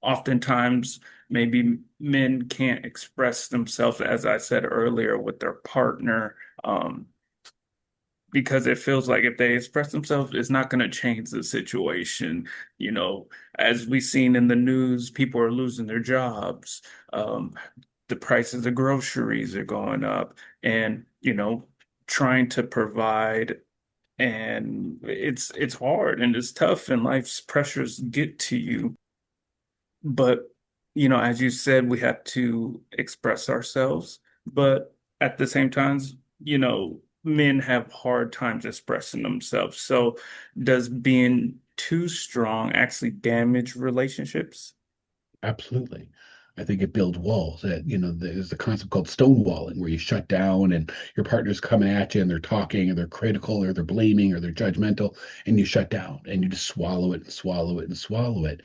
oftentimes maybe men can't express themselves, as I said earlier, with their partner, because it feels like if they express themselves, it's not going to change the situation. You know, as we've seen in the news, people are losing their jobs. Um, the prices of groceries are going up, and trying to provide, and it's hard and it's tough, and life's pressures get to you. But, as you said, we have to express ourselves. But at the same time, men have hard times expressing themselves. So does being too strong actually damage relationships? Absolutely. I think it builds walls. That there's a concept called stonewalling, where you shut down and your partner's coming at you and they're talking and they're critical or they're blaming or they're judgmental, and you shut down and you just swallow it and swallow it and swallow it.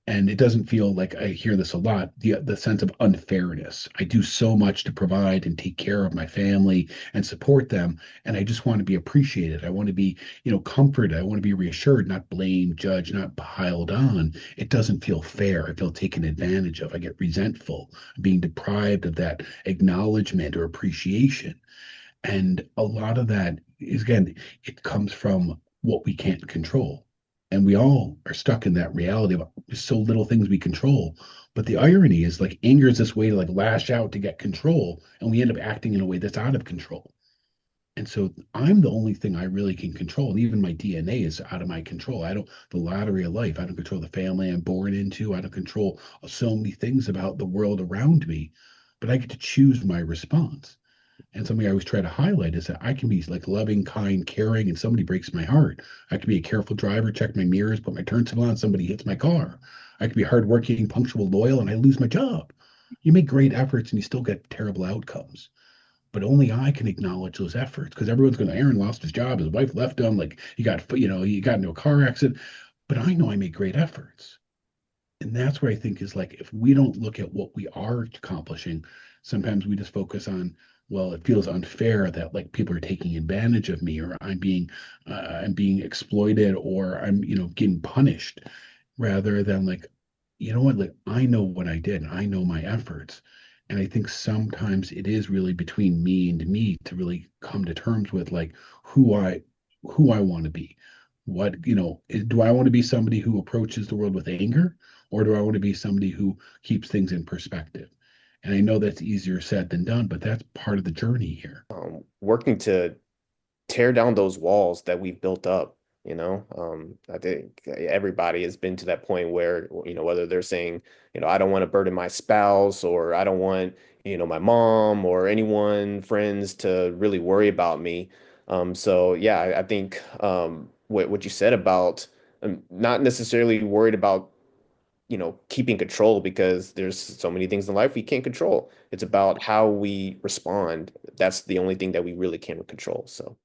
And it doesn't feel like, I hear this a lot, the sense of unfairness. I do so much to provide and take care of my family and support them, and I just want to be appreciated. I want to be, comforted. I want to be reassured, not blamed, judged, not piled on. It doesn't feel fair. I feel taken advantage of. I get resentful, being deprived of that acknowledgement or appreciation. And a lot of that is, again, it comes from what we can't control. And we all are stuck in that reality of so little things we control. But the irony is, like, anger is this way to like lash out to get control, and we end up acting in a way that's out of control. And so I'm the only thing I really can control. And even my DNA is out of my control. I don't, the lottery of life, I don't control the family I'm born into. I don't control so many things about the world around me, but I get to choose my response. And something I always try to highlight is that I can be like loving, kind, caring, and somebody breaks my heart. I can be a careful driver, check my mirrors, put my turn signal on, somebody hits my car. I can be hardworking, punctual, loyal, and I lose my job. You make great efforts and you still get terrible outcomes. But only I can acknowledge those efforts, because everyone's going to, Aaron lost his job, his wife left him, like he got into a car accident. But I know I make great efforts. And that's where I think is like, if we don't look at what we are accomplishing, sometimes we just focus on, well, it feels unfair that like people are taking advantage of me, or I'm being exploited, or I'm getting punished, rather than like, what, like, I know what I did, I know my efforts. And I think sometimes it is really between me and me to really come to terms with like who I who I want to be. What, do I want to be somebody who approaches the world with anger, or do I want to be somebody who keeps things in perspective? And I know that's easier said than done, but that's part of the journey here. Working to tear down those walls that we've built up. I think everybody has been to that point where, whether they're saying, I don't want to burden my spouse, or I don't want, my mom or anyone, friends, to really worry about me. So yeah, I think what you said about not necessarily worried about keeping control, because there's so many things in life we can't control. It's about how we respond. That's the only thing that we really can control. So.